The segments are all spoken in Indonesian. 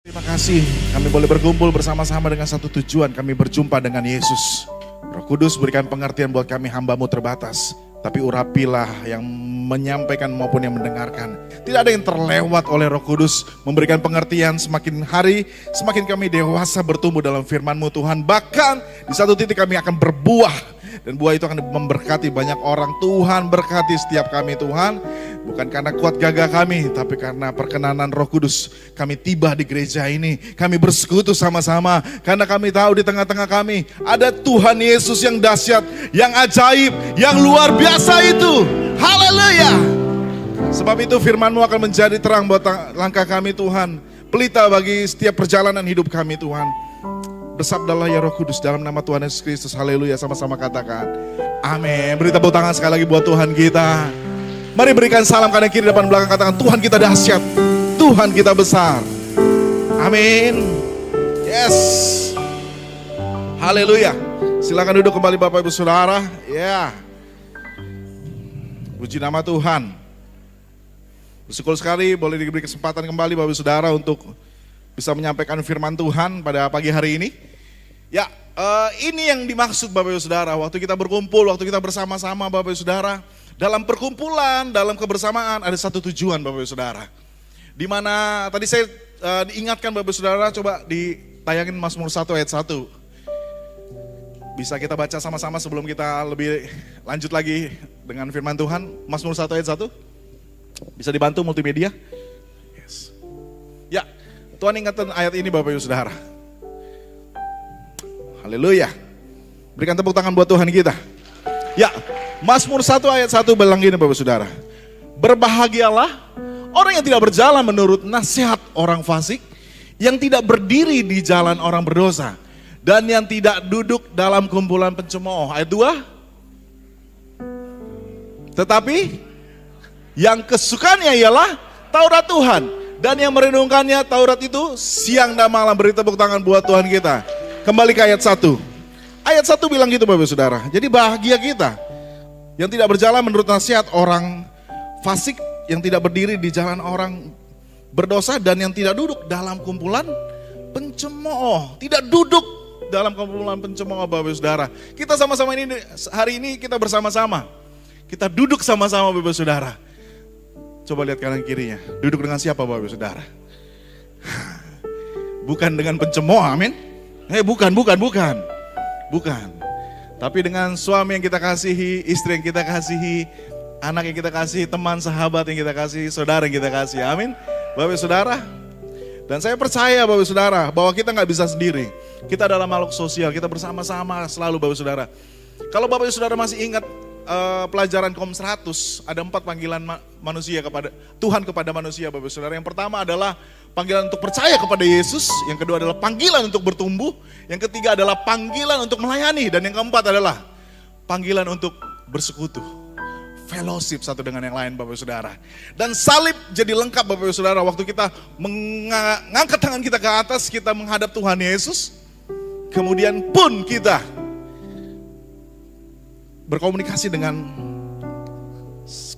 Terima kasih kami boleh berkumpul bersama-sama dengan satu tujuan, kami berjumpa dengan Yesus. Roh Kudus berikan pengertian buat kami hamba-Mu terbatas, tapi urapilah yang menyampaikan maupun yang mendengarkan. Tidak ada yang terlewat oleh Roh Kudus, memberikan pengertian semakin hari, semakin kami dewasa bertumbuh dalam firman-Mu Tuhan. Bahkan di satu titik kami akan berbuah, dan buah itu akan memberkati banyak orang. Tuhan berkati setiap kami Tuhan, bukan karena kuat gagah kami, tapi karena perkenanan Roh Kudus. Kami tiba di gereja ini, kami bersekutu sama-sama, karena kami tahu di tengah-tengah kami ada Tuhan Yesus yang dahsyat, yang ajaib, yang luar biasa itu. Haleluya. Sebab itu firman-Mu akan menjadi terang buat langkah kami Tuhan, pelita bagi setiap perjalanan hidup kami Tuhan. Bersabdalah ya Roh Kudus dalam nama Tuhan Yesus Kristus. Haleluya, sama-sama katakan amin. Beri tepuk tangan sekali lagi buat Tuhan kita. Mari berikan salam kanan kiri depan belakang, katakan Tuhan kita dahsyat, Tuhan kita besar. Amin. Yes. Haleluya. Silakan duduk kembali Bapak Ibu Saudara. Ya. Puji nama Tuhan. Bersyukur sekali boleh diberi kesempatan kembali Bapak Ibu Saudara untuk bisa menyampaikan firman Tuhan pada pagi hari ini. Ya, ini yang dimaksud Bapak Ibu Saudara, waktu kita berkumpul, waktu kita bersama-sama Bapak Ibu Saudara, dalam perkumpulan, dalam kebersamaan ada satu tujuan Bapak Ibu Saudara. Di mana tadi saya diingatkan Bapak Ibu Saudara, coba ditayangin Mazmur 1 ayat 1. Bisa kita baca sama-sama sebelum kita lebih lanjut lagi dengan firman Tuhan. Mazmur 1 ayat 1. Bisa dibantu multimedia? Yes. Ya, Tuhan ingatkan ayat ini Bapak Ibu Saudara. Haleluya. Berikan tepuk tangan buat Tuhan kita. Ya, Mazmur 1 ayat 1 bilang gini Bapak Saudara. Berbahagialah orang yang tidak berjalan menurut nasihat orang fasik, yang tidak berdiri di jalan orang berdosa, dan yang tidak duduk dalam kumpulan pencemooh. Ayat 2. Tetapi yang kesukaannya ialah Taurat Tuhan, dan yang merenungkannya Taurat itu siang dan malam. Beri tepuk tangan buat Tuhan kita. Kembali ke ayat 1. Ayat 1 bilang gitu Bapak Saudara. Jadi bahagia kita yang tidak berjalan menurut nasihat orang fasik, yang tidak berdiri di jalan orang berdosa, dan yang tidak duduk dalam kumpulan pencemooh. Tidak duduk dalam kumpulan pencemooh Bapak Saudara. Kita sama-sama ini hari ini kita bersama-sama. Kita duduk sama-sama Bapak Saudara. Coba lihat kanan kirinya. Duduk dengan siapa Bapak Saudara? Bukan dengan pencemooh, amin. Bukan. Tapi dengan suami yang kita kasihi, istri yang kita kasihi, anak yang kita kasihi, teman, sahabat yang kita kasihi, saudara yang kita kasihi. Amin. Bapak Saudara. Dan saya percaya Bapak Saudara bahwa kita nggak bisa sendiri. Kita adalah makhluk sosial, kita bersama-sama selalu Bapak Saudara. Kalau Bapak Saudara masih ingat pelajaran Kom 100, ada 4 panggilan manusia kepada Tuhan kepada manusia Bapak Saudara. Yang pertama adalah panggilan untuk percaya kepada Yesus, yang kedua adalah panggilan untuk bertumbuh, yang ketiga adalah panggilan untuk melayani, dan yang keempat adalah panggilan untuk bersekutu, fellowship satu dengan yang lain Bapak Saudara. Dan salib jadi lengkap Bapak Saudara waktu kita mengangkat tangan kita ke atas, kita menghadap Tuhan Yesus, kemudian pun kita berkomunikasi dengan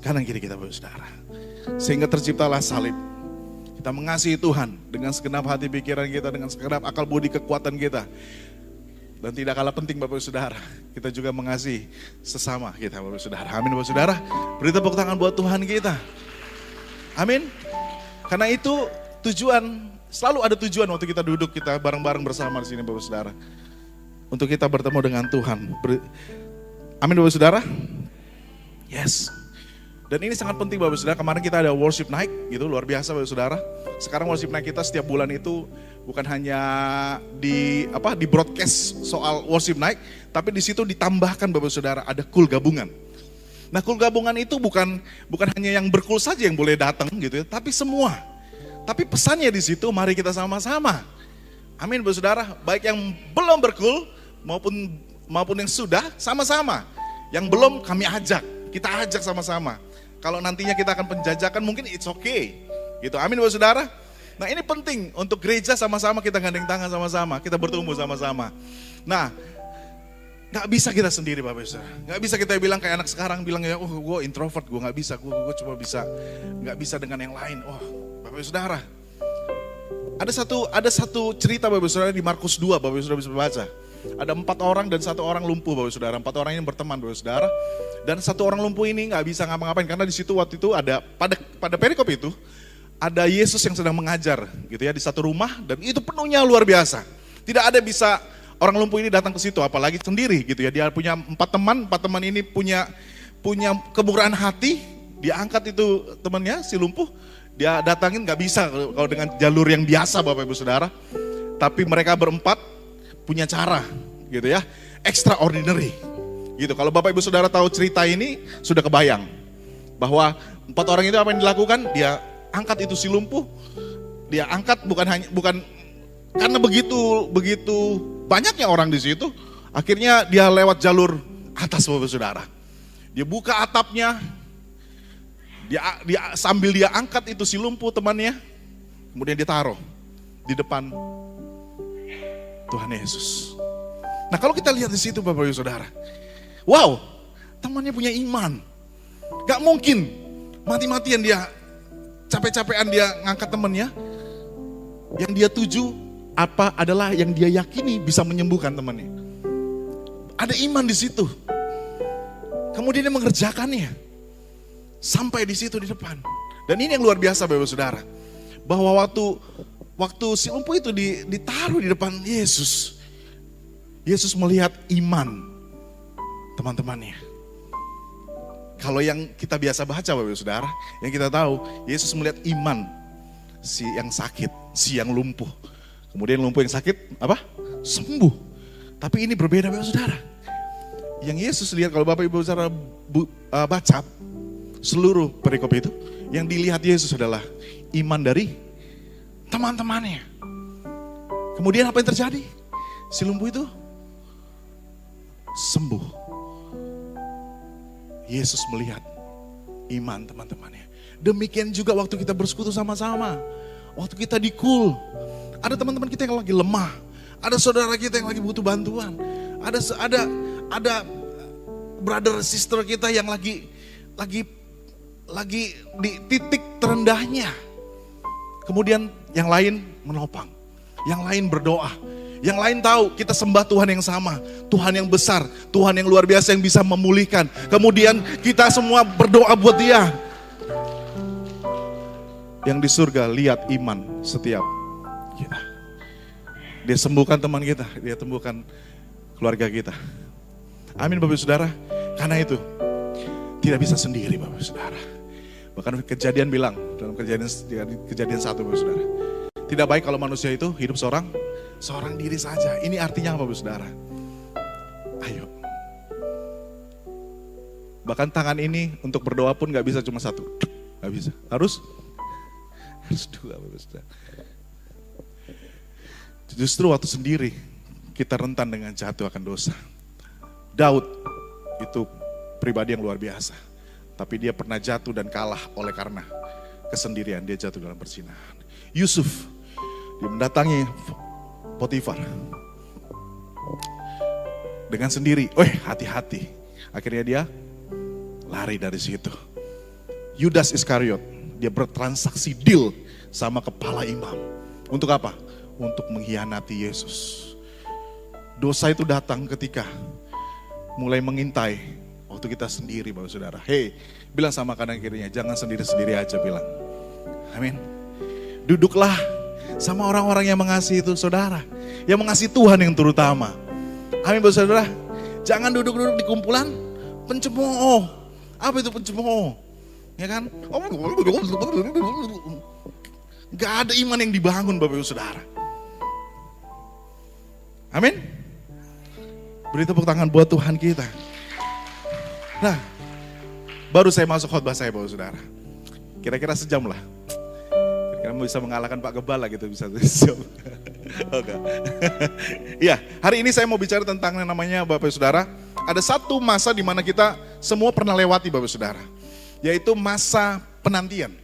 kanan kiri kita Bapak Saudara, sehingga terciptalah salib. Kita mengasihi Tuhan dengan segenap hati pikiran kita, dengan segenap akal budi kekuatan kita. Dan tidak kalah penting Bapak Saudara, kita juga mengasihi sesama kita Bapak Saudara. Amin Bapak Saudara. Beri tepuk tangan buat Tuhan kita. Amin. Karena itu tujuan, selalu ada tujuan waktu kita duduk, kita bareng-bareng bersama di sini Bapak Saudara. Untuk kita bertemu dengan Tuhan. Amin Bapak Saudara. Yes. Dan ini sangat penting Bapak Saudara. Kemarin kita ada worship night gitu, luar biasa Bapak Saudara. Sekarang worship night kita setiap bulan itu bukan hanya di broadcast soal worship night, tapi di situ ditambahkan Bapak Saudara ada cool gabungan. Nah, cool gabungan itu bukan hanya yang berkul saja yang boleh datang gitu ya, tapi semua. Tapi pesannya di situ mari kita sama-sama. Amin Bapak Saudara. Baik yang belum berkul maupun yang sudah sama-sama. Yang belum kami ajak, kita ajak sama-sama. Kalau nantinya kita akan penjajakan mungkin it's okay. Gitu. Amin Bapak Saudara. Nah, ini penting untuk gereja sama-sama kita gandeng tangan sama-sama, kita bertumbuh sama-sama. Nah, gak bisa kita sendiri Bapak Saudara. Gak bisa kita bilang kayak anak sekarang bilang ya, gue introvert, gue gak bisa, gue cuma bisa, gak bisa dengan yang lain. Bapak Saudara, Ada satu cerita Bapak Saudara di Markus 2, Bapak Saudara bisa baca. Ada 4 orang dan 1 orang lumpuh Bapak Saudara. 4 orang ini berteman Bapak Saudara. Dan 1 orang lumpuh ini nggak bisa ngapa-ngapain karena di situ waktu itu ada pada perikop itu ada Yesus yang sedang mengajar gitu ya di satu rumah dan itu penuhnya luar biasa. Tidak ada bisa orang lumpuh ini datang ke situ apalagi sendiri gitu ya. Dia punya 4 teman ini punya kemurahan hati. Dia angkat itu temannya si lumpuh, dia datangin nggak bisa kalau dengan jalur yang biasa Bapak Ibu Saudara. Tapi mereka berempat punya cara gitu ya, extraordinary gitu. Kalau Bapak Ibu Saudara tahu cerita ini sudah kebayang bahwa 4 orang itu apa yang dilakukan? Dia angkat itu si lumpuh, dia angkat bukan karena begitu banyaknya orang di situ, akhirnya dia lewat jalur atas Bapak Ibu Saudara. Dia buka atapnya, sambil dia angkat itu si lumpuh temannya, kemudian dia taruh di depan Tuhan Yesus. Nah kalau kita lihat di situ Bapak Ibu Saudara, wow, temannya punya iman. Gak mungkin mati-matian dia, capek-capean dia ngangkat temannya. Yang dia tuju adalah yang dia yakini bisa menyembuhkan temannya. Ada iman di situ. Kemudian dia mengerjakannya sampai di situ di depan. Dan ini yang luar biasa Bapak Ibu Saudara, bahwa waktu si lumpuh itu ditaruh di depan Yesus, Yesus melihat iman teman-temannya. Kalau yang kita biasa baca Bapak Ibu Saudara, yang kita tahu, Yesus melihat iman si yang sakit, si yang lumpuh. Kemudian lumpuh yang sakit apa? Sembuh. Tapi ini berbeda Bapak Ibu Saudara. Yang Yesus lihat kalau Bapak Ibu Saudara baca seluruh perikop itu, yang dilihat Yesus adalah iman dari teman-temannya. Kemudian apa yang terjadi? Si lumpuh itu sembuh. Yesus melihat iman teman-temannya. Demikian juga waktu kita bersekutu sama-sama. Waktu kita di Cool, ada teman-teman kita yang lagi lemah. Ada saudara kita yang lagi butuh bantuan. Ada brother sister kita yang lagi di titik terendahnya. Kemudian yang lain menopang, yang lain berdoa, yang lain tahu kita sembah Tuhan yang sama, Tuhan yang besar, Tuhan yang luar biasa yang bisa memulihkan. Kemudian kita semua berdoa buat dia. Yang di surga lihat iman setiap kita. Dia sembuhkan teman kita, dia sembuhkan keluarga kita. Amin Bapak Saudara. Karena itu tidak bisa sendiri Bapak Saudara. Bahkan Kejadian bilang dalam kejadian 1 Bapak Saudara, tidak baik kalau manusia itu hidup seorang diri saja. Ini artinya apa Bapak Saudara? Ayo. Bahkan tangan ini untuk berdoa pun gak bisa cuma 1. Gak bisa. Harus 2 Bapak Saudara. Justru waktu sendiri kita rentan dengan jatuh akan dosa. Daud itu pribadi yang luar biasa. Tapi dia pernah jatuh dan kalah oleh karena kesendirian. Dia jatuh dalam perzinahan. Yusuf, dia mendatangi Potifar. Dengan sendiri, hati-hati. Akhirnya dia lari dari situ. Yudas Iskariot, dia bertransaksi deal sama kepala imam. Untuk apa? Untuk mengkhianati Yesus. Dosa itu datang ketika mulai mengintai waktu kita sendiri Bapak Saudara. Hei, bilang sama kanan kirinya, jangan sendiri-sendiri aja bilang. Amin. Duduklah sama orang-orang yang mengasihi itu saudara. Yang mengasihi Tuhan yang terutama. Amin Bapak Saudara. Jangan duduk-duduk di kumpulan pencemooh. Apa itu pencemooh? Ya kan? Gak ada iman yang dibangun Bapak Ibu Saudara. Amin. Beri tepuk tangan buat Tuhan kita. Nah, baru saya masuk khotbah saya Bapak Saudara. Kira-kira sejam lah. Kira-kira bisa mengalahkan Pak Gebala gitu, bisa sejam. Oke. Iya, hari ini saya mau bicara tentang yang namanya Bapak Saudara. Ada satu masa di mana kita semua pernah lewati Bapak Saudara. Yaitu masa penantian.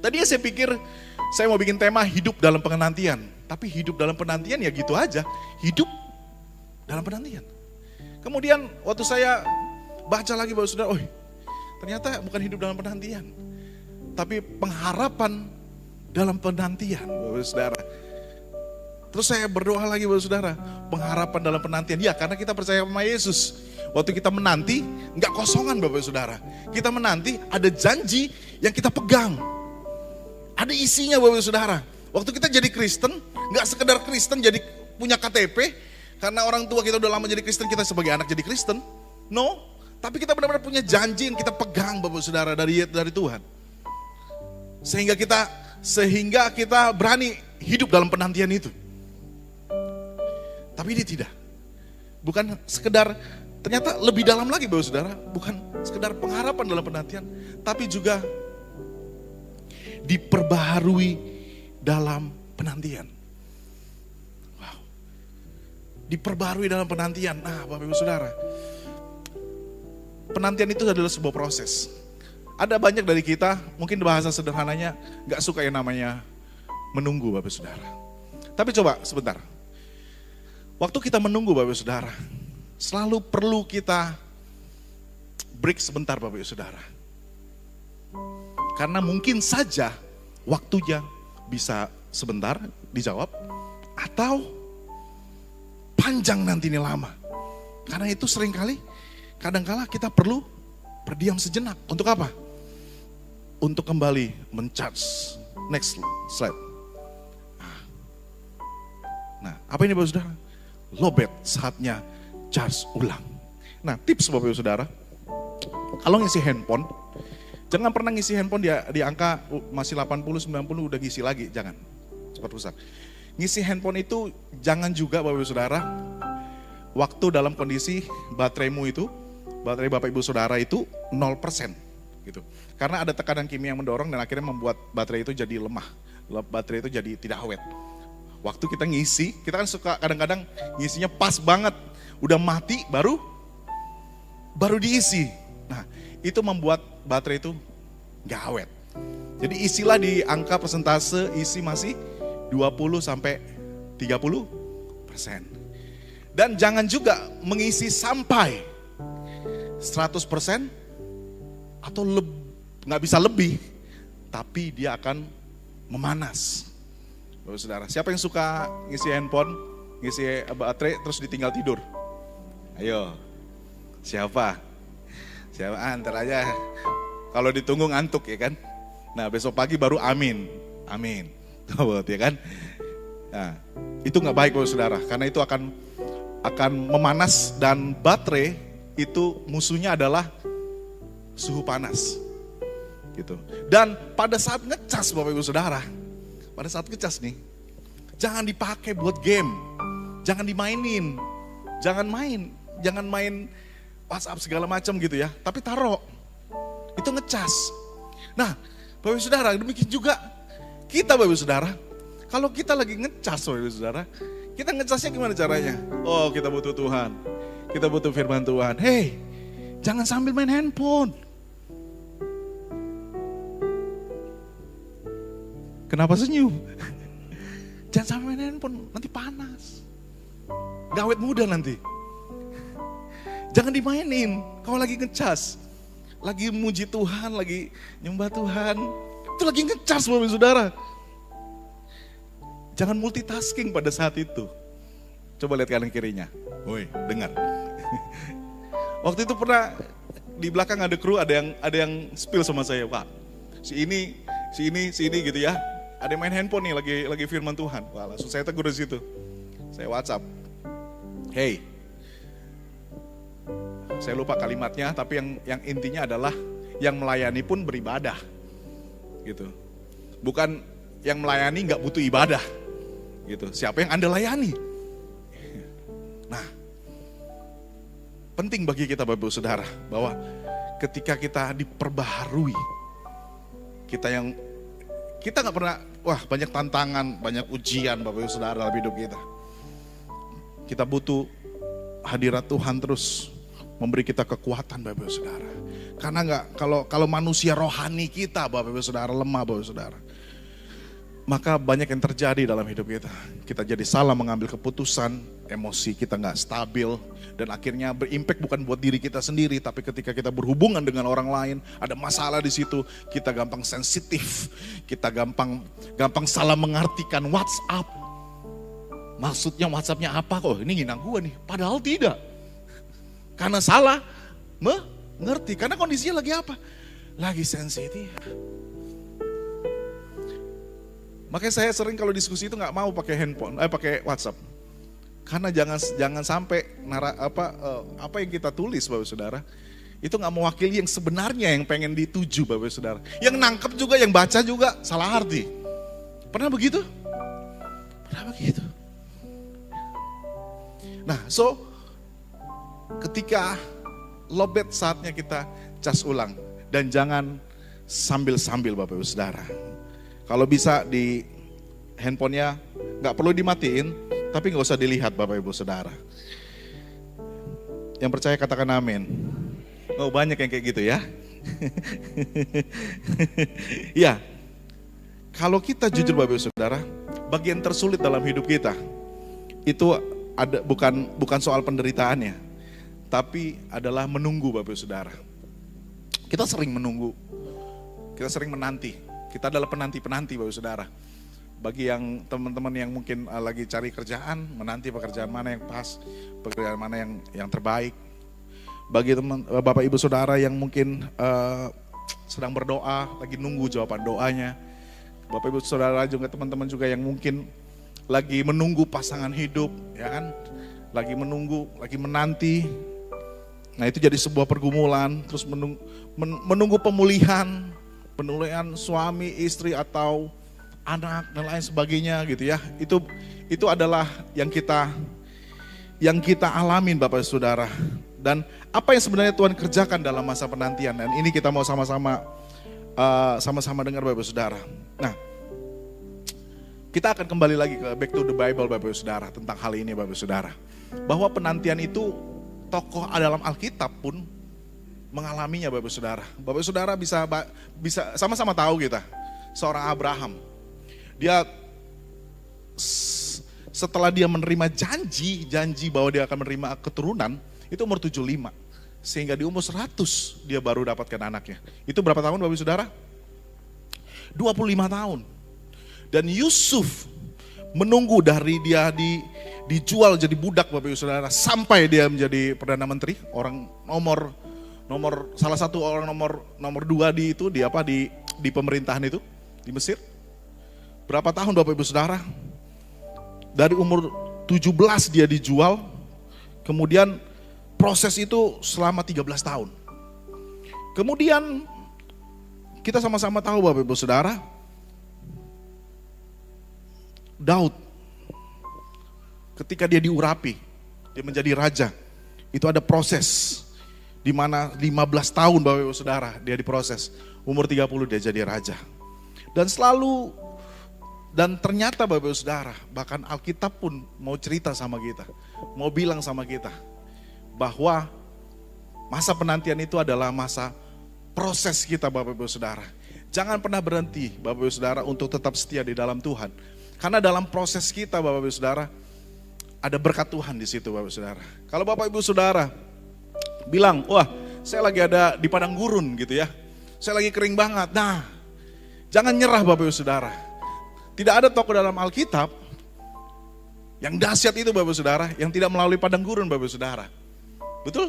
Tadinya saya pikir saya mau bikin tema hidup dalam penantian. Tapi hidup dalam penantian ya gitu aja. Hidup dalam penantian. Kemudian waktu saya baca lagi Bapak Saudara, ternyata bukan hidup dalam penantian. Tapi pengharapan dalam penantian, Bapak Ibu Saudara. Terus saya berdoa lagi Bapak Ibu Saudara, pengharapan dalam penantian. Ya karena kita percaya sama Yesus. Waktu kita menanti, nggak kosongan Bapak Ibu Saudara. Kita menanti, ada janji yang kita pegang. Ada isinya Bapak Ibu Saudara. Waktu kita jadi Kristen, nggak sekedar Kristen jadi punya KTP, karena orang tua kita udah lama jadi Kristen, kita sebagai anak jadi Kristen. No, tapi kita benar-benar punya janji yang kita pegang Bapak Ibu Saudara dari Tuhan. Sehingga kita berani hidup dalam penantian itu. Tapi ini tidak. Bukan sekedar, ternyata lebih dalam lagi Bapak Saudara. Bukan sekedar pengharapan dalam penantian, tapi juga diperbaharui dalam penantian. Wow. Diperbaharui dalam penantian. Nah Bapak Ibu Saudara, penantian itu adalah sebuah proses. Ada banyak dari kita, mungkin bahasa sederhananya, gak suka yang namanya menunggu Bapak Saudara. Tapi coba sebentar. Waktu kita menunggu Bapak Saudara, selalu perlu kita break sebentar Bapak Saudara. Karena mungkin saja waktunya bisa sebentar dijawab, atau panjang nanti ini lama. Karena itu seringkali, kadangkala kita perlu berdiam sejenak. Untuk apa? Untuk kembali men-charge. Next slide. Nah, apa ini Bapak Saudara? Lobet, saatnya charge ulang. Nah, tips Bapak Ibu Saudara, kalau ngisi handphone, jangan pernah ngisi handphone di angka masih 80, 90 udah ngisi lagi, jangan. Cepat rusak. Ngisi handphone itu jangan juga Bapak Ibu Saudara, waktu dalam kondisi bateraimu itu, baterai Bapak Ibu Saudara itu 0%. Gitu. Karena ada tekanan kimia yang mendorong dan akhirnya membuat baterai itu jadi lemah. Baterai itu jadi tidak awet. Waktu kita ngisi, kita kan suka kadang-kadang ngisinya pas banget. Udah mati baru diisi. Nah itu membuat baterai itu gak awet. Jadi isilah di angka persentase isi masih 20-30%. Dan jangan juga mengisi sampai 100% atau gak bisa lebih. Tapi dia akan memanas. Bapak Saudara, siapa yang suka ngisi handphone, ngisi baterai terus ditinggal tidur? Ayo, siapa? Antar aja. Kalau ditunggu ngantuk ya kan? Nah besok pagi baru amin. Ya kan? Nah, itu nggak baik Bapak Saudara, karena itu akan memanas dan baterai itu musuhnya adalah suhu panas. Gitu. Dan pada saat ngecas Bapak Ibu Saudara, pada saat ngecas nih, jangan dipakai buat game, jangan dimainin, jangan main WhatsApp segala macam gitu ya, tapi taruh, itu ngecas. Nah, Bapak Ibu Saudara, demikian juga kita Bapak Ibu Saudara, kalau kita lagi ngecas Bapak Ibu Saudara, kita ngecasnya gimana caranya? Oh, kita butuh Tuhan, kita butuh firman Tuhan. Hey, jangan sambil main handphone. Kenapa senyum? Jangan sampai main handphone, nanti panas. Gak awet muda nanti. Jangan dimainin, kalau lagi ngecas. Lagi muji Tuhan, lagi nyembah Tuhan. Itu lagi ngecas Bapak Saudara. Jangan multitasking pada saat itu. Coba lihat kanan kirinya. Woi, dengar. Waktu itu pernah di belakang ada kru, ada yang spill sama saya, Pak. Si ini gitu ya. Ada yang main handphone nih, lagi firman Tuhan. Wah, langsung saya tegur di situ. Saya WhatsApp. Hey. Saya lupa kalimatnya, tapi yang intinya adalah yang melayani pun beribadah. Gitu. Bukan yang melayani nggak butuh ibadah. Gitu. Siapa yang Anda layani? Nah, penting bagi kita Bapak Ibu Saudara bahwa ketika kita diperbaharui, kita nggak pernah, banyak tantangan, banyak ujian Bapak Ibu Saudara dalam hidup kita. Kita butuh hadirat Tuhan terus memberi kita kekuatan Bapak Ibu Saudara. Karena kalau manusia rohani kita Bapak Ibu Saudara lemah Bapak Ibu Saudara. maka banyak yang terjadi dalam hidup kita. Kita jadi salah mengambil keputusan, emosi kita nggak stabil, dan akhirnya berimpact bukan buat diri kita sendiri, tapi ketika kita berhubungan dengan orang lain, ada masalah di situ, kita gampang sensitif, kita gampang salah mengartikan WhatsApp. Maksudnya WhatsAppnya apa kok? Ini nginang gue nih, padahal tidak. Karena salah mengerti, karena kondisinya lagi apa? Lagi sensitif. Makanya saya sering kalau diskusi itu nggak mau pakai handphone, pakai WhatsApp. Karena jangan sampai apa yang kita tulis, Bapak Saudara, itu nggak mewakili yang sebenarnya yang pengen dituju, Bapak Saudara. Yang nangkep juga, yang baca juga salah arti. Pernah begitu? Pernah begitu. Nah, ketika lobet saatnya kita cas ulang. Dan jangan sambil-sambil Bapak Ibu Saudara. Kalau bisa di handphonenya nggak perlu dimatiin, tapi nggak usah dilihat Bapak Ibu Saudara. Yang percaya katakan amin. Oh, banyak yang kayak gitu ya. Ya, kalau kita jujur Bapak Ibu Saudara, bagian tersulit dalam hidup kita itu ada bukan soal penderitaannya, tapi adalah menunggu Bapak Ibu Saudara. Kita sering menunggu, kita sering menanti. Kita adalah penanti-penanti Bapak Saudara. Bagi yang teman-teman yang mungkin lagi cari kerjaan, menanti pekerjaan mana yang pas, pekerjaan mana yang terbaik. Bagi Bapak Ibu Saudara yang mungkin sedang berdoa, lagi nunggu jawaban doanya. Bapak Ibu Saudara juga teman-teman juga yang mungkin lagi menunggu pasangan hidup, ya kan? Lagi menunggu, lagi menanti. Nah, itu jadi sebuah pergumulan, terus menunggu pemulihan suami, istri atau anak dan lain sebagainya gitu ya. Itu adalah yang kita alamin Bapak Saudara. Dan apa yang sebenarnya Tuhan kerjakan dalam masa penantian, dan ini kita mau sama-sama dengar Bapak Saudara. Nah, kita akan kembali lagi ke back to the Bible Bapak Saudara tentang hal ini Bapak Saudara. Bahwa penantian itu tokoh dalam Alkitab pun mengalaminya Bapak Saudara. Bapak Saudara bisa sama-sama tahu kita. Seorang Abraham. Dia setelah dia menerima janji bahwa dia akan menerima keturunan, itu umur 75. Sehingga di umur 100 dia baru dapatkan anaknya. Itu berapa tahun Bapak Saudara? 25 tahun. Dan Yusuf menunggu dari dia dijual jadi budak Bapak Ibu Saudara sampai dia menjadi Perdana Menteri, orang salah satu orang nomor 2 di pemerintahan itu di Mesir. Berapa tahun Bapak Ibu Saudara? Dari umur 17 dia dijual, kemudian proses itu selama 13 tahun. Kemudian kita sama-sama tahu Bapak Ibu Saudara, Daud ketika dia diurapi, dia menjadi raja, itu ada proses di mana 15 tahun Bapak Ibu Saudara dia diproses, umur 30 dia jadi raja. Dan ternyata Bapak Ibu Saudara, bahkan Alkitab pun mau cerita sama kita, mau bilang sama kita bahwa masa penantian itu adalah masa proses kita Bapak Ibu Saudara. Jangan pernah berhenti Bapak Ibu Saudara untuk tetap setia di dalam Tuhan. Karena dalam proses kita Bapak Ibu Saudara, ada berkat Tuhan di situ Bapak Ibu Saudara. Kalau Bapak Ibu Saudara bilang, wah saya lagi ada di padang gurun gitu ya, saya lagi kering banget. Nah, jangan nyerah Bapak Ibu Saudara. Tidak ada tokoh dalam Alkitab yang dahsyat itu Bapak Ibu Saudara, yang tidak melalui padang gurun Bapak Ibu Saudara. Betul?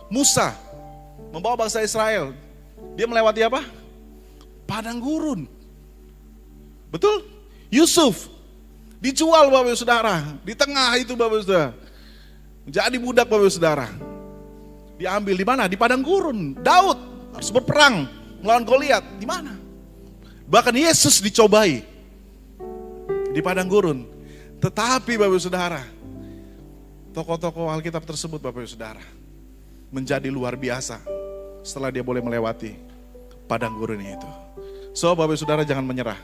Musa membawa bangsa Israel, dia melewati apa? Padang gurun. Betul? Yusuf dijual Bapak Ibu Saudara, di tengah itu Bapak Ibu Saudara. Jadi budak Bapak Ibu Saudara. Diambil di mana? Di padang gurun. Daud harus berperang melawan Goliat. Di mana? Bahkan Yesus dicobai di padang gurun. Tetapi Bapak Ibu Saudara, tokoh-tokoh Alkitab tersebut Bapak Ibu Saudara menjadi luar biasa setelah dia boleh melewati padang gurun itu. So Bapak Ibu Saudara jangan menyerah.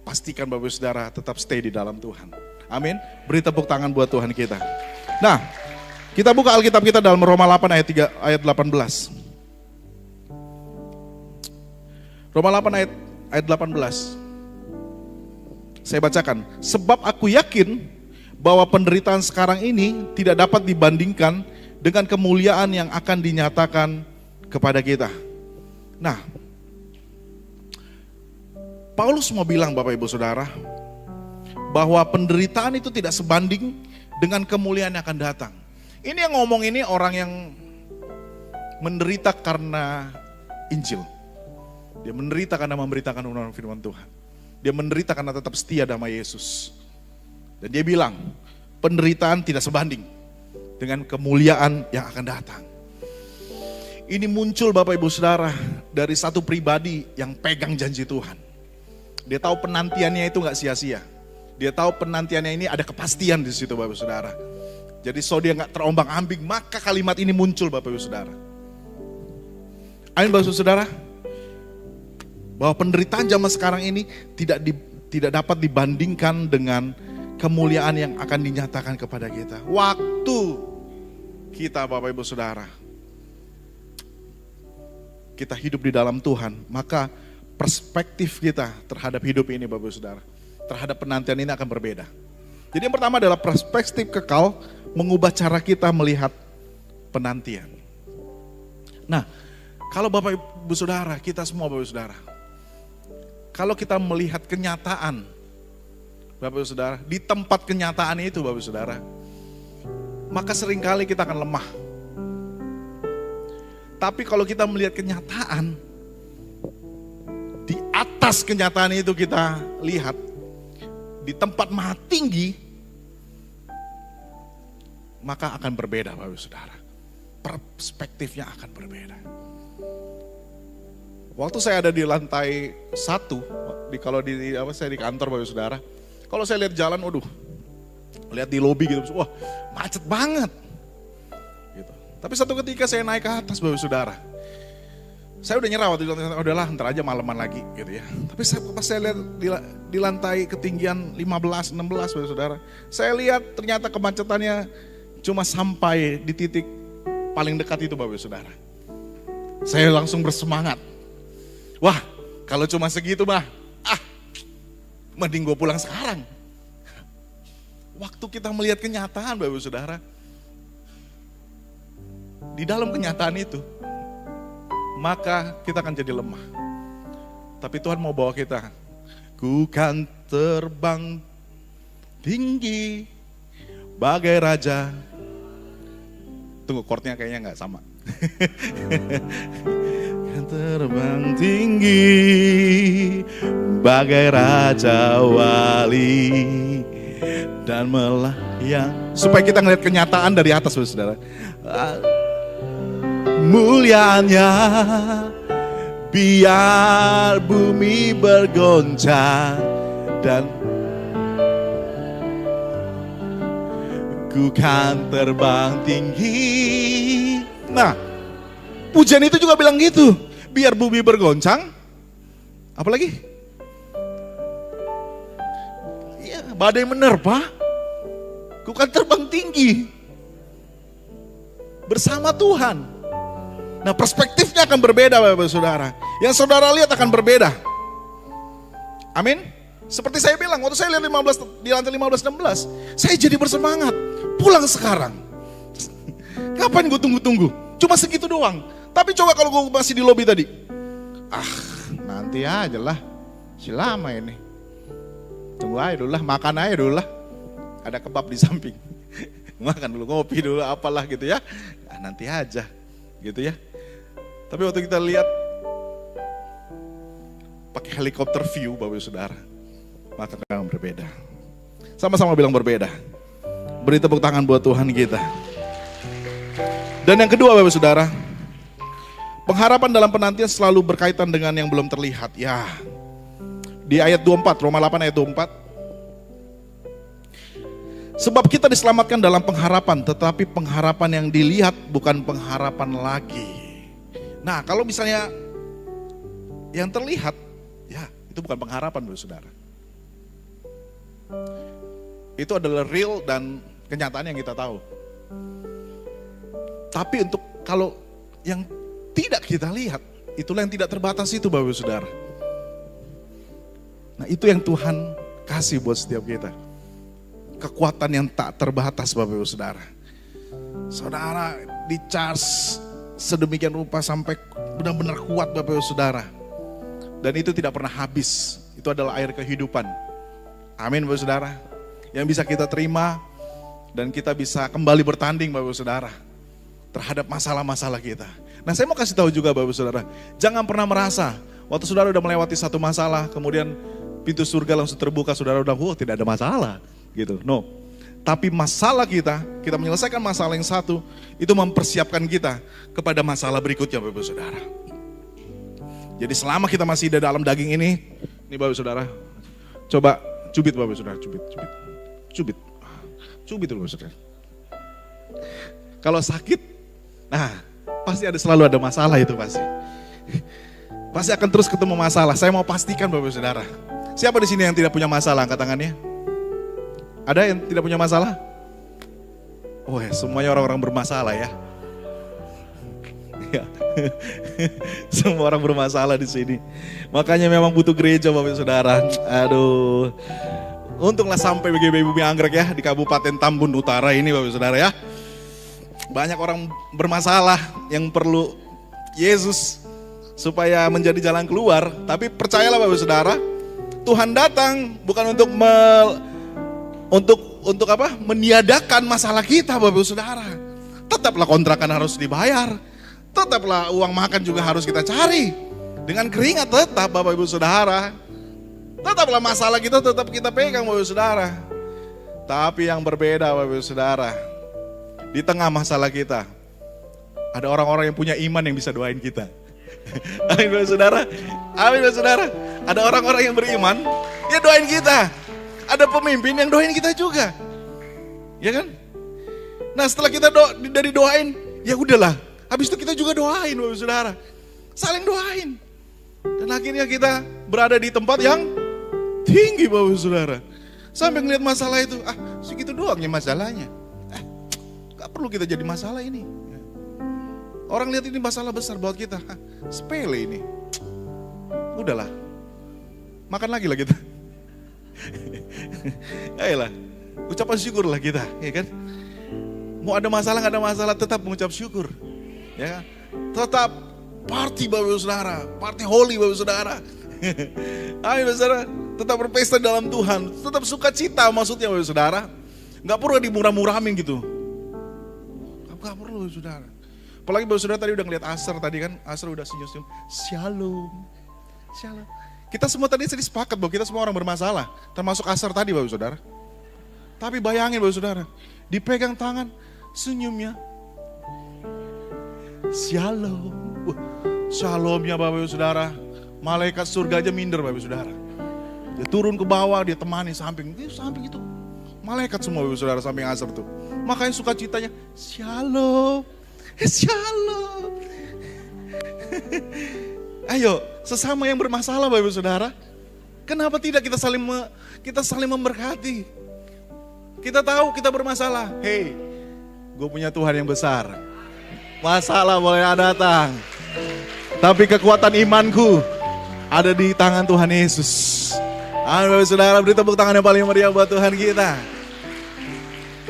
Pastikan Bapak Ibu Saudara tetap stay di dalam Tuhan. Amin. Beri tepuk tangan buat Tuhan kita. Nah, kita buka Alkitab kita dalam Roma 8 ayat 18. Roma 8 ayat 18. Saya bacakan, sebab aku yakin bahwa penderitaan sekarang ini tidak dapat dibandingkan dengan kemuliaan yang akan dinyatakan kepada kita. Nah, Paulus mau bilang Bapak Ibu Saudara, bahwa penderitaan itu tidak sebanding dengan kemuliaan yang akan datang. Ini yang ngomong ini orang yang menderita karena Injil. Dia menderita karena memberitakan ungkapan firman Tuhan. Dia menderita karena tetap setia sama Yesus. Dan dia bilang, penderitaan tidak sebanding dengan kemuliaan yang akan datang. Ini muncul Bapak Ibu Saudara dari satu pribadi yang pegang janji Tuhan. Dia tahu penantiannya itu gak sia-sia. Dia tahu penantiannya ini ada kepastian di situ Bapak Ibu Saudara. Jadi so dia gak terombang-ambing, maka kalimat ini muncul Bapak Ibu Saudara. Amin Bapak Ibu Saudara. Bahwa penderitaan zaman sekarang ini tidak dapat dibandingkan dengan kemuliaan yang akan dinyatakan kepada kita. Waktu kita Bapak Ibu Saudara, kita hidup di dalam Tuhan, maka perspektif kita terhadap hidup ini Bapak Ibu Saudara, terhadap penantian ini akan berbeda. Jadi yang pertama adalah perspektif kekal mengubah cara kita melihat penantian. Nah, kalau Bapak Ibu Saudara, kita semua Bapak Ibu Saudara, kalau kita melihat kenyataan, Bapak Ibu Saudara, di tempat kenyataan itu Bapak Ibu Saudara, maka seringkali kita akan lemah. Tapi kalau kita melihat kenyataan, di atas kenyataan itu kita lihat, di tempat maha tinggi, maka akan berbeda Bapak Ibu Saudara. Perspektifnya akan berbeda. Waktu saya ada di lantai 1, saya di kantor Bapak Ibu Saudara, kalau saya lihat jalan, lihat di lobi gitu, wah macet banget. Gitu. Tapi satu ketika saya naik ke atas Bapak Ibu Saudara, saya udah nyerah waktu itu, udahlah ntar aja malaman lagi gitu ya. Tapi pas saya lihat di lantai ketinggian 15, 16 Bapak Ibu Saudara, saya lihat ternyata kemacetannya cuma sampai di titik paling dekat itu Bapak Ibu Saudara. Saya langsung bersemangat. Wah, kalau cuma segitu mending gue pulang sekarang. Waktu kita melihat kenyataan Bapak Ibu Saudara, di dalam kenyataan itu, maka kita akan jadi lemah. Tapi Tuhan mau bawa kita, ku kan terbang tinggi bagai raja. Tunggu, chordnya kayaknya gak sama. Terbang tinggi bagai raja wali dan melayang, supaya kita ngelihat kenyataan dari atas Saudara. Muliaannya biar bumi bergoncang dan ku kan terbang tinggi. Nah, pujian itu juga bilang gitu, biar bumi bergoncang, apalagi? Ya, badai menerpa, ku kan terbang tinggi bersama Tuhan. Nah, perspektifnya akan berbeda Bapak Saudara. Yang saudara lihat akan berbeda. Amin. Seperti saya bilang, waktu saya lihat di lantai 15-16, saya jadi bersemangat. Pulang sekarang. Kapan gue tunggu-tunggu? Cuma segitu doang. Tapi coba kalau gue masih di lobi tadi. Nanti aja lah. Si lama ini. Tunggu aja dulu lah, makan aja dulu lah. Ada kebab di samping. Makan dulu, ngopi dulu, apalah gitu ya. Nanti aja, gitu ya. Tapi waktu kita lihat pakai helikopter view Bapak Saudara, maka akan berbeda. Sama-sama bilang berbeda. Beri tepuk tangan buat Tuhan kita. Dan yang kedua Bapak Saudara, pengharapan dalam penantian selalu berkaitan dengan yang belum terlihat. Ya, di ayat 24, Roma 8 ayat 24. Sebab kita diselamatkan dalam pengharapan, tetapi pengharapan yang dilihat bukan pengharapan lagi. Nah, kalau misalnya yang terlihat, ya itu bukan pengharapan Bapak Saudara. Itu adalah real dan kenyataan yang kita tahu. Tapi untuk kalau yang tidak kita lihat, itulah yang tidak terbatas itu Bapak Saudara. Nah, itu yang Tuhan kasih buat setiap kita. Kekuatan yang tak terbatas Bapak Ibu Saudara. Saudara di charge sedemikian rupa sampai benar-benar kuat Bapak Ibu Saudara. Dan itu tidak pernah habis. Itu adalah air kehidupan. Amin Bapak Ibu Saudara. Yang bisa kita terima dan kita bisa kembali bertanding Bapak Ibu Saudara terhadap masalah-masalah kita. Nah saya mau kasih tahu juga Bapak Ibu Saudara, jangan pernah merasa waktu saudara udah melewati satu masalah, kemudian pintu surga langsung terbuka, saudara udah, tidak ada masalah gitu. No, tapi masalah kita menyelesaikan masalah yang satu, itu mempersiapkan kita kepada masalah berikutnya Bapak Ibu Saudara. Jadi selama kita masih di dalam daging ini Bapak Ibu Saudara, coba cubit Bapak Ibu Saudara, cubit Bapak Ibu Saudara. Kalau sakit, nah pasti selalu ada masalah itu pasti. Pasti akan terus ketemu masalah. Saya mau pastikan Bapak Ibu Saudara. Siapa di sini yang tidak punya masalah? Angkat tangannya. Ada yang tidak punya masalah? Oh ya, semuanya orang-orang bermasalah ya. Ya. Semua orang bermasalah di sini. Makanya memang butuh gereja Bapak Ibu Saudara. Aduh. Untunglah sampai BGB Bumi Anggrek ya di Kabupaten Tambun Utara ini Bapak Ibu Saudara ya. Banyak orang bermasalah yang perlu Yesus supaya menjadi jalan keluar. Tapi percayalah Bapak Ibu Saudara, Tuhan datang bukan untuk meniadakan masalah kita Bapak Ibu Saudara. Tetaplah kontrakan harus dibayar. Tetaplah uang makan juga harus kita cari. Dengan keringat tetap Bapak Ibu Saudara. Tetaplah masalah kita tetap kita pegang Bapak Ibu Saudara. Tapi yang berbeda Bapak Ibu Saudara, di tengah masalah kita, ada orang-orang yang punya iman yang bisa doain kita. Amin Bapak Ibu Saudara. Amin Bapak Ibu Saudara. Ada orang-orang yang beriman, dia doain kita. Ada pemimpin yang doain kita juga. Ya kan? Nah setelah kita dari doain, ya udahlah. Habis itu kita juga doain Bapak Ibu Saudara. Saling doain. Dan akhirnya kita berada di tempat yang tinggi Bapak Ibu Saudara. Sampai ngeliat masalah itu, segitu doang ya masalahnya. Gak perlu kita jadi masalah ini. Orang lihat ini masalah besar buat kita. Sepele ini. Udahlah. Makan lagi lah kita. Ayolah. Ucapan syukur lah kita. Ya kan? Mau ada masalah gak ada masalah tetap mengucap syukur. Ya, tetap party Bapak Ibu Saudara, party holy Bapak Ibu Saudara. Ayo Saudara, tetap berpesta dalam Tuhan, tetap sukacita maksudnya Bapak Ibu Saudara. Gak perlu dimurah-murahin gitu. Gak perlu Saudara. Apalagi Bapak Ibu Saudara tadi udah ngeliat Asar tadi kan, Asar udah senyum-senyum. Shalom. Shalom. Kita semua tadi sepakat bahwa kita semua orang bermasalah, termasuk Asar tadi Bapak Ibu Saudara. Tapi bayangin Bapak Ibu Saudara, dipegang tangan, senyumnya. Shalom. Shalomnya Bapak Ibu Saudara. Malaikat surga aja minder Bapak Ibu Saudara. Dia turun ke bawah, dia temani samping itu. Malaikat semua Bapak Ibu Saudara samping Asar tuh. Makanya sukacitanya Shalom. Shalom. Ayo, sesama yang bermasalah Bapak Ibu Saudara. Kenapa tidak kita saling memberkati? Kita tahu kita bermasalah. Hey, gue punya Tuhan yang besar. Masalah boleh datang, tapi kekuatan imanku ada di tangan Tuhan Yesus. Amin Bapak Saudara, beri tepuk tangan yang paling meriah buat Tuhan kita.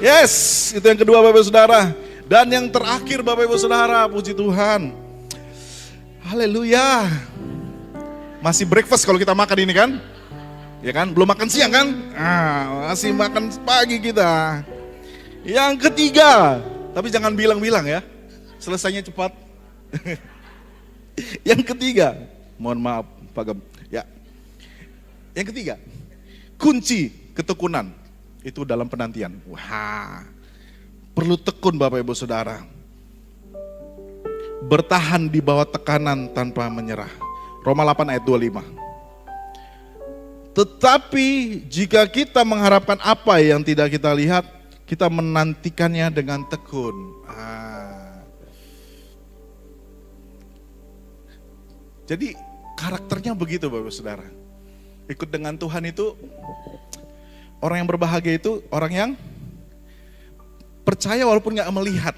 Yes, itu yang kedua Bapak Saudara. Dan yang terakhir Bapak Ibu Saudara, puji Tuhan. Haleluya. Masih breakfast kalau kita makan ini kan? Ya kan, belum makan siang kan? Masih makan pagi kita. Yang ketiga, tapi jangan bilang-bilang ya. Selesainya cepat. Yang ketiga, mohon maaf Pak Gem. Ya. Yang ketiga, kunci ketekunan itu dalam penantian. Wah, perlu tekun Bapak Ibu Saudara. Bertahan di bawah tekanan tanpa menyerah. Roma 8 ayat 25. Tetapi jika kita mengharapkan apa yang tidak kita lihat, kita menantikannya dengan tekun. Jadi karakternya begitu Bapak Saudara. Ikut dengan Tuhan itu, orang yang berbahagia itu orang yang percaya walaupun gak melihat.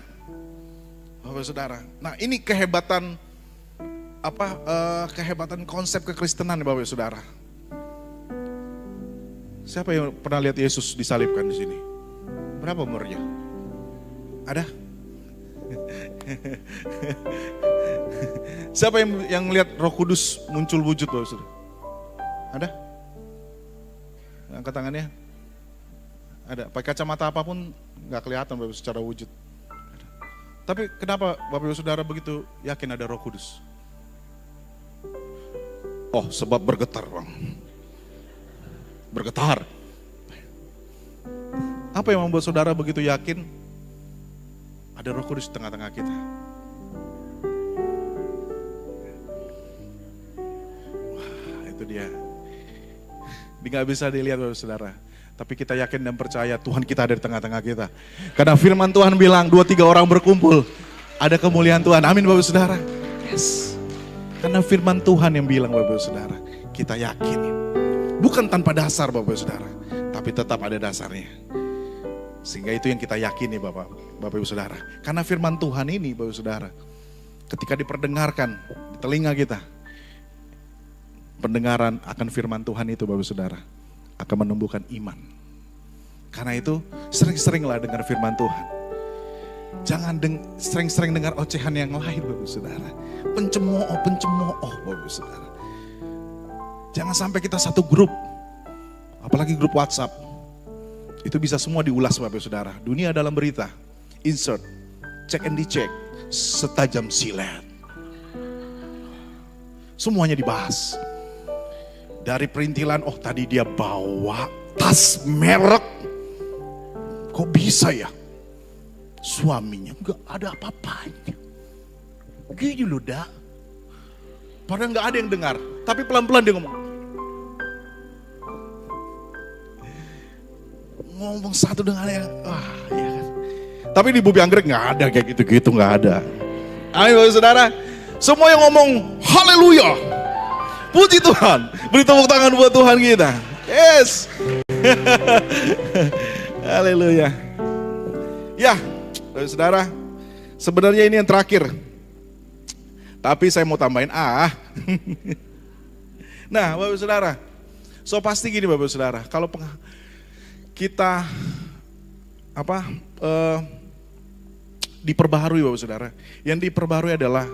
Bapak Saudara. Nah ini kehebatan kehebatan konsep kekristenan Bapak Saudara. Siapa yang pernah lihat Yesus disalibkan di sini? Berapa umurnya? Ada? Siapa yang lihat Roh Kudus muncul wujud, Bapak Saudara? Ada? Angkat tangannya. Ada. Pakai kacamata apapun nggak kelihatan Bapak secara wujud. Ada. Tapi kenapa Bapak Ibu Saudara begitu yakin ada Roh Kudus? Oh, sebab bergetar, Bang. Bergetar. Apa yang membuat saudara begitu yakin ada Roh Kudus di tengah-tengah kita? Wah, itu dia. Ini gak bisa dilihat Bapak Saudara. Tapi kita yakin dan percaya Tuhan kita ada di tengah-tengah kita. Karena firman Tuhan bilang 2-3 orang berkumpul, ada kemuliaan Tuhan. Amin Bapak Saudara. Yes. Karena firman Tuhan yang bilang Bapak Saudara, kita yakin. Bukan tanpa dasar Bapak Saudara, tapi tetap ada dasarnya. Sehingga itu yang kita yakini Bapak Ibu Saudara. Karena firman Tuhan ini Bapak Saudara, ketika diperdengarkan di telinga kita, pendengaran akan firman Tuhan itu Bapak Saudara akan menumbuhkan iman. Karena itu sering-seringlah dengar firman Tuhan. Jangan sering-sering dengar ocehan yang lain Bapak Saudara. Pencemooh Bapak Saudara. Jangan sampai kita satu grup, apalagi grup WhatsApp, itu bisa semua diulas Bapak Saudara. Dunia dalam berita, insert, check and dicek, setajam silet. Semuanya dibahas. Dari perintilan, oh tadi dia bawa tas merek. Kok bisa ya? Suaminya gak ada apa-apanya. Gini loh dak. Padahal gak ada yang dengar. Tapi pelan-pelan dia ngomong satu dengan yang, iya kan. Tapi di bumi anggrek gak ada kayak gitu-gitu, gak ada. Amin Bapak Saudara. Semua yang ngomong haleluya. Puji Tuhan. Beri tepuk tangan buat Tuhan kita. Yes. Haleluya. Ya, Bapak Saudara, sebenarnya ini yang terakhir. Tapi saya mau tambahin Nah, Bapak Saudara, so pasti gini Bapak Saudara, kalau kita diperbaharui Bapak Saudara. Yang diperbaharui adalah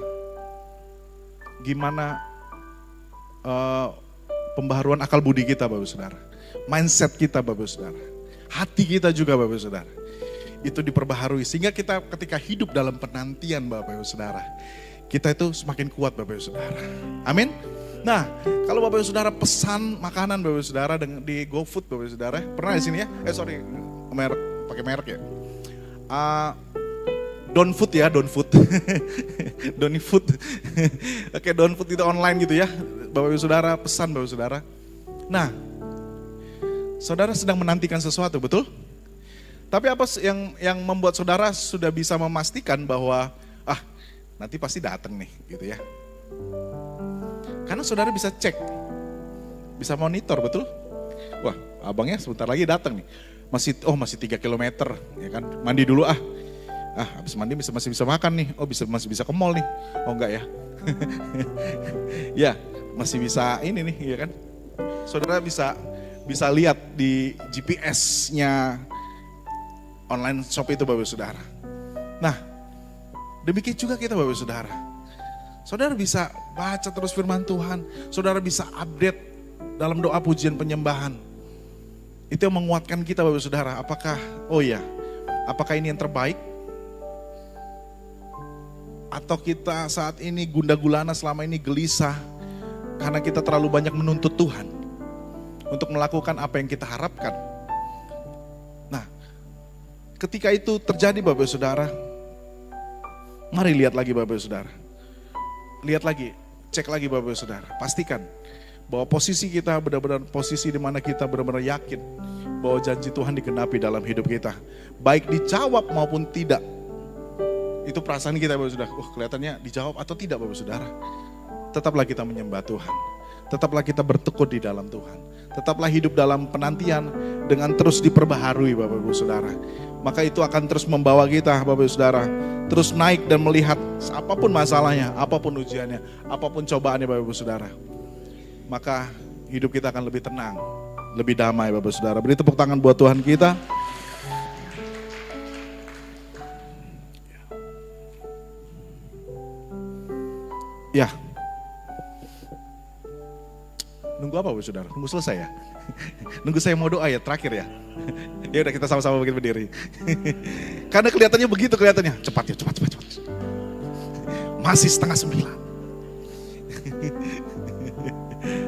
gimana pembaharuan akal budi kita Bapak Saudara. Mindset kita Bapak Saudara. Hati kita juga Bapak Saudara. Itu diperbaharui sehingga kita ketika hidup dalam penantian Bapak Ibu Saudara, kita itu semakin kuat Bapak Ibu Saudara. Amin. Nah, kalau Bapak Ibu Saudara pesan makanan Bapak Ibu Saudara di GoFood Bapak Ibu Saudara, pernah di sini ya? Pakai merek ya. Donfood ya, Donfood. Donifood. Oke, Donfood itu online gitu ya. Bapak Ibu Saudara pesan Bapak Ibu Saudara. Nah, saudara sedang menantikan sesuatu, betul? Tapi apa yang membuat saudara sudah bisa memastikan bahwa nanti pasti datang nih, gitu ya. Karena saudara bisa cek, bisa monitor, betul? Wah, abangnya sebentar lagi datang nih. Masih 3 kilometer, ya kan? Mandi dulu habis mandi masih bisa makan nih. Oh, masih bisa ke mall nih. Oh, enggak ya. Ya, masih bisa ini nih, ya kan? Saudara bisa lihat di GPS-nya online shop itu Bapak Saudara. Nah, demikian juga kita Bapak Saudara. Saudara bisa baca terus firman Tuhan. Saudara bisa update dalam doa pujian penyembahan. Itu yang menguatkan kita Bapak Saudara. Apakah ini yang terbaik? Atau kita saat ini gundah gulana selama ini gelisah karena kita terlalu banyak menuntut Tuhan untuk melakukan apa yang kita harapkan. Nah, ketika itu terjadi Bapak Saudara, mari lihat lagi Bapak Saudara. Lihat lagi, cek lagi Bapak Saudara. Pastikan bahwa posisi kita benar-benar posisi di mana kita benar-benar yakin bahwa janji Tuhan digenapi dalam hidup kita. Baik dijawab maupun tidak. Itu perasaan kita Bapak Saudara. Kelihatannya dijawab atau tidak Bapak Saudara. Tetaplah kita menyembah Tuhan. Tetaplah kita bertekun di dalam Tuhan. Tetaplah hidup dalam penantian dengan terus diperbaharui Bapak Ibu Saudara. Maka itu akan terus membawa kita Bapak Ibu Saudara terus naik dan melihat apapun masalahnya, apapun ujiannya, apapun cobaannya Bapak Ibu Saudara. Maka hidup kita akan lebih tenang, lebih damai Bapak Saudara. Beri tepuk tangan buat Tuhan kita. Ya. Nunggu apa Bapak Saudara? Nunggu selesai ya? Nunggu saya mau doa ya terakhir ya? Ya udah kita sama-sama bikin berdiri. Karena kelihatannya begitu kelihatannya. Cepat ya, cepat. Masih 8:30.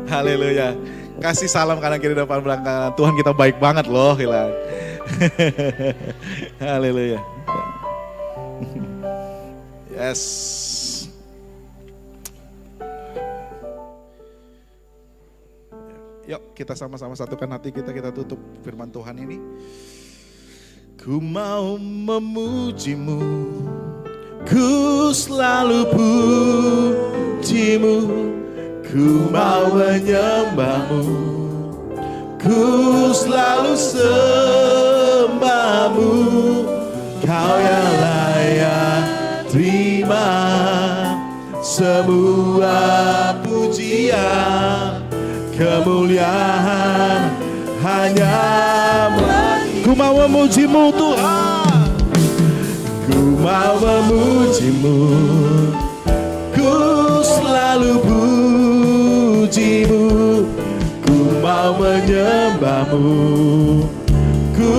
Haleluya. Kasih salam kanan kiri depan belakang. Tuhan kita baik banget loh. Haleluya. Yes. Yuk kita sama-sama satukan hati kita tutup firman Tuhan ini. Ku mau memujimu, ku selalu pujimu, ku mau menyembahmu, ku selalu sembahmu. Kau yang layak terima semua pujian, kemuliaan hanya bagi. Ku mau memujimu Tuhan, ku mau memujimu, ku selalu pujimu, ku mau menyembahmu, ku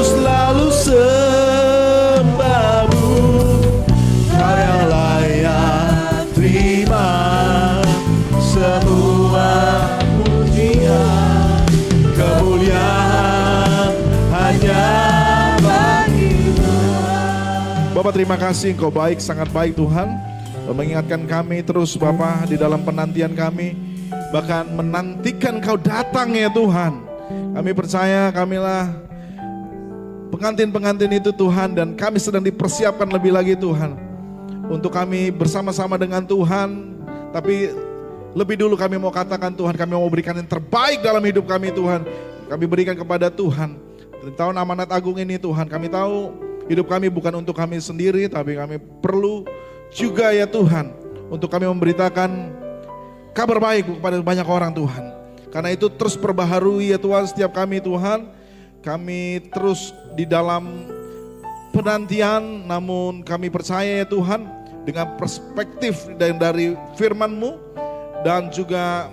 selalu sembahmu. Kau yang layak terima semua pujian, kemuliaan hanya bagi-Mu. Bapak terima kasih, Engkau baik, sangat baik Tuhan. Mengingatkan kami terus Bapak di dalam penantian kami, bahkan menantikan Kau datang ya Tuhan. Kami percaya kamilah pengantin-pengantin itu Tuhan, dan kami sedang dipersiapkan lebih lagi Tuhan untuk kami bersama-sama dengan Tuhan. Tapi lebih dulu kami mau katakan Tuhan, kami mau berikan yang terbaik dalam hidup kami Tuhan. Kami berikan kepada Tuhan di tahun amanat agung ini Tuhan. Kami tahu hidup kami bukan untuk kami sendiri, tapi kami perlu juga ya Tuhan untuk kami memberitakan kabar baik kepada banyak orang Tuhan. Karena itu terus perbaharui ya Tuhan setiap kami Tuhan. Kami terus di dalam penantian, namun kami percaya ya Tuhan dengan perspektif dari firman-Mu dan juga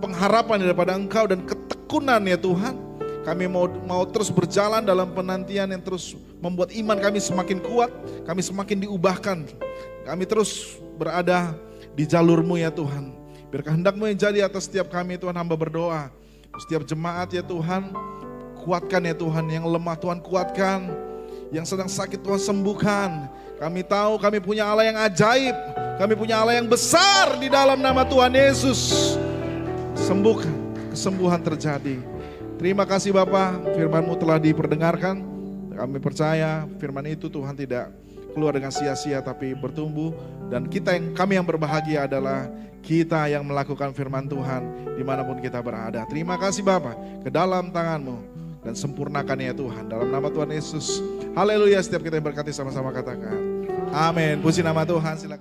pengharapan daripada Engkau dan ketekunan ya Tuhan. Kami mau terus berjalan dalam penantian yang terus membuat iman kami semakin kuat, kami semakin diubahkan. Kami terus berada di jalur-Mu ya Tuhan. Biar kehendak-Mu yang jadi atas setiap kami Tuhan, hamba berdoa. Setiap jemaat ya Tuhan, kuatkan ya Tuhan, yang lemah Tuhan kuatkan, yang sedang sakit Tuhan sembuhkan. Kami tahu kami punya Allah yang ajaib, kami punya Allah yang besar di dalam nama Tuhan Yesus. Sembuhkan, kesembuhan terjadi. Terima kasih Bapak, firman-Mu telah diperdengarkan. Kami percaya firman itu Tuhan tidak keluar dengan sia-sia tapi bertumbuh. Dan kami yang berbahagia adalah kita yang melakukan firman Tuhan dimanapun kita berada. Terima kasih Bapak, ke dalam tangan-Mu dan sempurnakan ya Tuhan dalam nama Tuhan Yesus. Haleluya, setiap kita yang berkati sama-sama katakan amin. Puji nama Tuhan. Silakan.